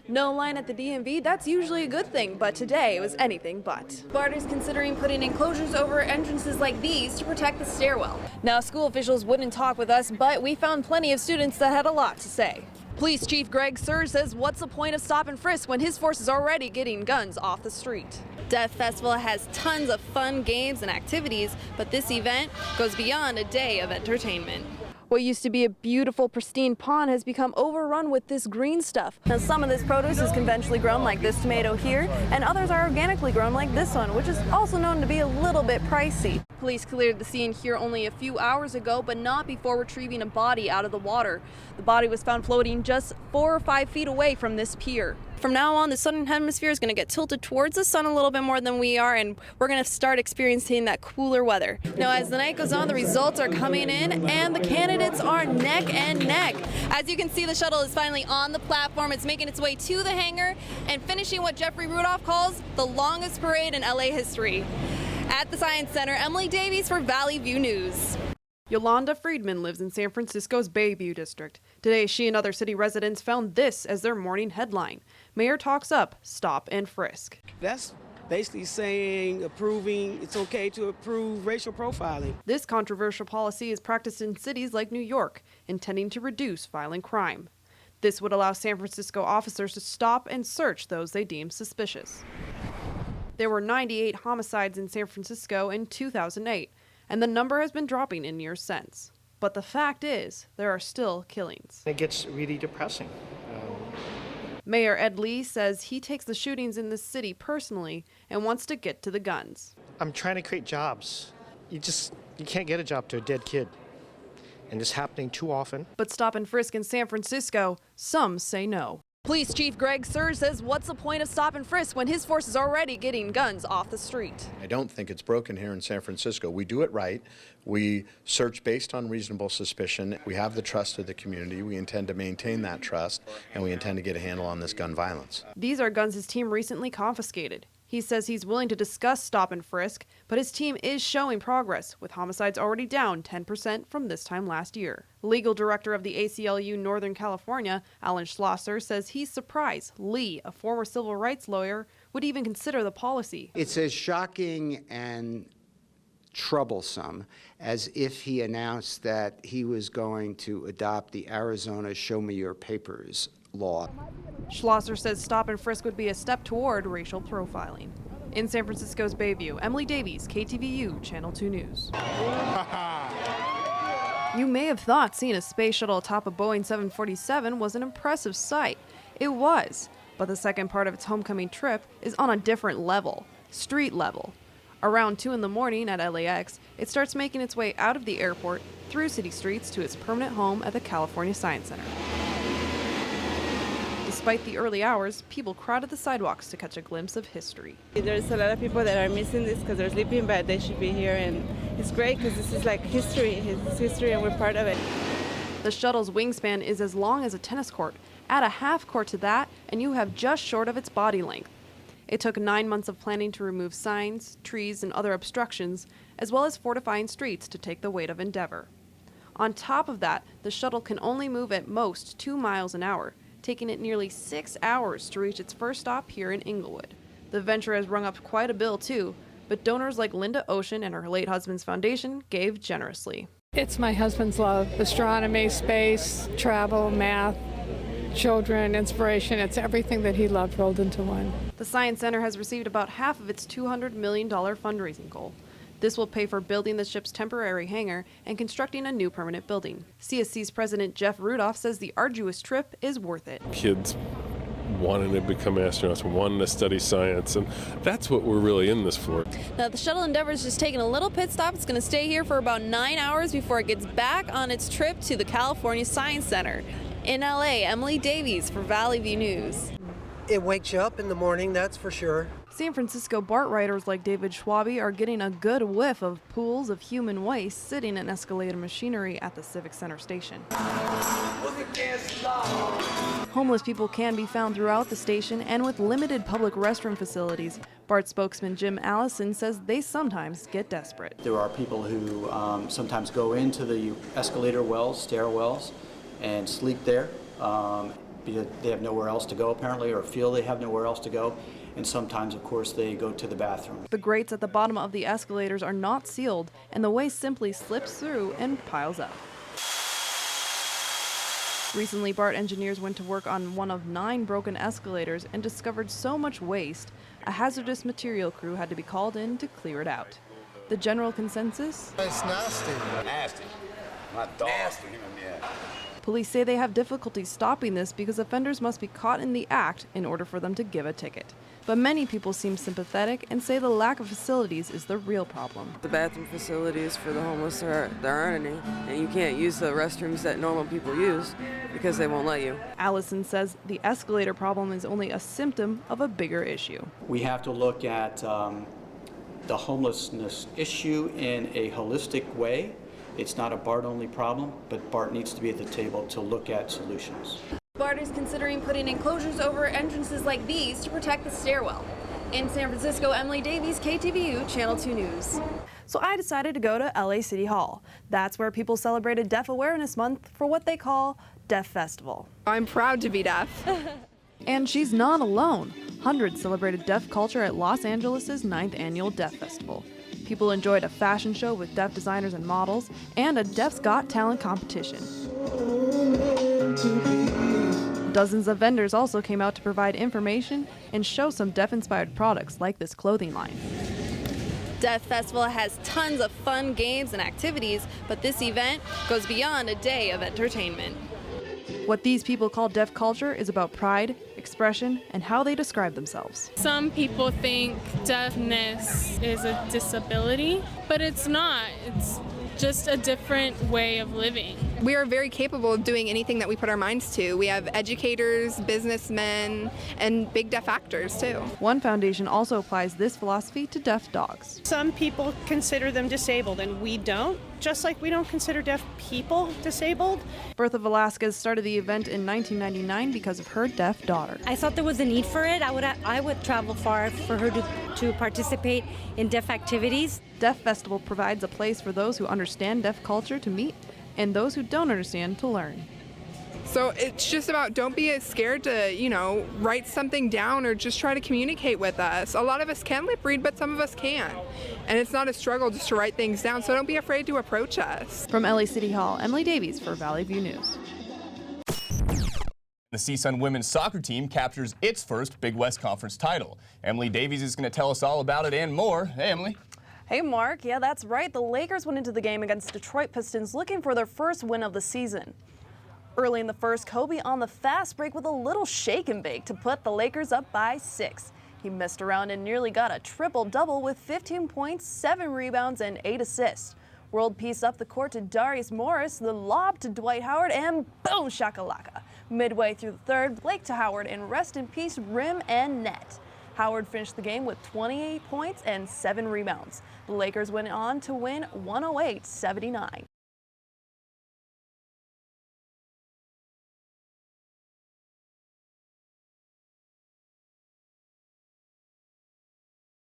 No line at the DMV, that's usually a good thing, but today it was anything but. BART's considering putting enclosures over entrances like these to protect the stairwell. Now, school officials wouldn't talk with us, but we found plenty of students that had a lot to say. Police Chief Greg Surge says what's the point of stop and frisk when his force is already getting guns off the street. Death Festival has tons of fun games and activities, but this event goes beyond a day of entertainment. What used to be a beautiful, pristine pond has become overrun with this green stuff. Now, some of this produce is conventionally grown like this tomato here, and others are organically grown like this one, which is also known to be a little bit pricey. Police cleared the scene here only a few hours ago, but not before retrieving a body out of the water. The body was found floating just 4 or 5 feet away from this pier. From now on, the southern hemisphere is going to get tilted towards the sun a little bit more than we are, and we're going to start experiencing that cooler weather. Now, as the night goes on, the results are coming in, and the candidates are neck and neck. As you can see, the shuttle is finally on the platform. It's making its way to the hangar and finishing what Jeffrey Rudolph calls the longest parade in LA history. At the Science Center, Emily Davies for Valley View News. Yolanda Friedman lives in San Francisco's Bayview district. Today, she and other city residents found this as their morning headline. Mayor talks up stop and frisk. That's basically saying, approving, it's okay to approve racial profiling. This controversial policy is practiced in cities like New York, intending to reduce violent crime. This would allow San Francisco officers to stop and search those they deem suspicious. There were 98 homicides in San Francisco in 2008. And the number has been dropping in years since. But the fact is, there are still killings. It gets really depressing. Mayor Ed Lee says he takes the shootings in the city personally and wants to get to the guns. I'm trying to create jobs. You can't get a job to a dead kid. And it's happening too often. But stop and frisk in San Francisco, some say no. Police Chief Greg Surge says what's the point of stop and frisk when his force is already getting guns off the street? I don't think it's broken here in San Francisco. We do it right. We search based on reasonable suspicion. We have the trust of the community. We intend to maintain that trust, and we intend to get a handle on this gun violence. These are guns his team recently confiscated. He says he's willing to discuss stop and frisk, but his team is showing progress, with homicides already down 10% from this time last year. Legal director of the ACLU Northern California, Alan Schlosser, says he's surprised Lee, a former civil rights lawyer, would even consider the policy. It's as shocking and troublesome as if he announced that he was going to adopt the Arizona Show Me Your Papers law. Schlosser says stop and frisk would be a step toward racial profiling. In San Francisco's Bayview, Emily Davies, KTVU, Channel 2 News. You may have thought seeing a space shuttle atop a Boeing 747 was an impressive sight. It was, but the second part of its homecoming trip is on a different level, street level. Around 2 in the morning at LAX, it starts making its way out of the airport, through city streets to its permanent home at the California Science Center. Despite the early hours, people crowded the sidewalks to catch a glimpse of history. There's a lot of people that are missing this because they're sleeping, but they should be here, and it's great because this is like history. It's history, and we're part of it. The shuttle's wingspan is as long as a tennis court. Add a half court to that, and you have just short of its body length. It took 9 months of planning to remove signs, trees, and other obstructions, as well as fortifying streets to take the weight of Endeavor. On top of that, the shuttle can only move at most 2 miles an hour, taking it nearly 6 hours to reach its first stop here in Inglewood. The venture has rung up quite a bill too, but donors like Linda Ocean and her late husband's foundation gave generously. It's my husband's love: astronomy, space, travel, math, children, inspiration. It's everything that he loved rolled into one. The Science Center has received about half of its $200 million fundraising goal. This will pay for building the ship's temporary hangar and constructing a new permanent building. CSC's president Jeff Rudolph says the arduous trip is worth it. Kids wanting to become astronauts, wanting to study science, and that's what we're really in this for. Now, the shuttle Endeavor is just taking a little pit stop. It's going to stay here for about 9 hours before it gets back on its trip to the California Science Center. In LA, Emily Davies for Valley View News. It wakes you up in the morning, that's for sure. San Francisco BART riders like David Schwabe are getting a good whiff of pools of human waste sitting in escalated machinery at the Civic Center station. Homeless people can be found throughout the station, and with limited public restroom facilities, BART spokesman Jim Allison says they sometimes get desperate. There are people who sometimes go into the escalator wells, stairwells, and sleep there because they have nowhere else to go apparently, or feel they have nowhere else to go. And sometimes, of course, they go to the bathroom. The grates at the bottom of the escalators are not sealed, and the waste simply slips through and piles up. Recently, BART engineers went to work on one of 9 broken escalators and discovered so much waste, a hazardous material crew had to be called in to clear it out. The general consensus? It's nasty. Nasty. My dog. Nasty. Yeah. Police say they have difficulty stopping this because offenders must be caught in the act in order for them to give a ticket. But many people seem sympathetic and say the lack of facilities is the real problem. The bathroom facilities for the homeless, there aren't any, and you can't use the restrooms that normal people use because they won't let you. Allison says the escalator problem is only a symptom of a bigger issue. We have to look at the homelessness issue in a holistic way. It's not a BART-only problem, but BART needs to be at the table to look at solutions. BART is considering putting enclosures over entrances like these to protect the stairwell. In San Francisco, Emily Davies, KTVU, Channel 2 News. So I decided to go to LA City Hall. That's where people celebrated Deaf Awareness Month for what they call Deaf Festival. I'm proud to be deaf. And she's not alone. Hundreds celebrated deaf culture at Los Angeles' 9th annual Deaf Festival. People enjoyed a fashion show with deaf designers and models, and a Deaf's Got Talent competition. Dozens of vendors also came out to provide information and show some deaf-inspired products like this clothing line. Deaf Festival has tons of fun games and activities, but this event goes beyond a day of entertainment. What these people call deaf culture is about pride, expression, and how they describe themselves. Some people think deafness is a disability, but it's not. It's just a different way of living. We are very capable of doing anything that we put our minds to. We have educators, businessmen, and big deaf actors too. One foundation also applies this philosophy to deaf dogs. Some people consider them disabled and we don't, just like we don't consider deaf people disabled. Bertha Velasquez started the event in 1999 because of her deaf daughter. I thought there was a need for it. I would travel far for her to participate in deaf activities. Deaf Festival provides a place for those who understand deaf culture to meet and those who don't understand to learn. So it's just about don't be scared to, write something down or just try to communicate with us. A lot of us can lip read, but some of us can't. And it's not a struggle just to write things down, so don't be afraid to approach us. From LA City Hall, Emily Davies for Valley View News. The CSUN women's soccer team captures its first Big West Conference title. Emily Davies is going to tell us all about it and more. Hey, Emily. Hey, Mark. Yeah, that's right. The Lakers went into the game against Detroit Pistons looking for their first win of the season. Early in the first, Kobe on the fast break with a little shake and bake to put the Lakers up by 6. He messed around and nearly got a triple-double with 15 points, 7 rebounds, and 8 assists. World peace up the court to Darius Morris, the lob to Dwight Howard, and boom shakalaka. Midway through the third, Blake to Howard, and rest in peace, rim and net. Howard finished the game with 28 points and 7 rebounds. The Lakers went on to win 108-79.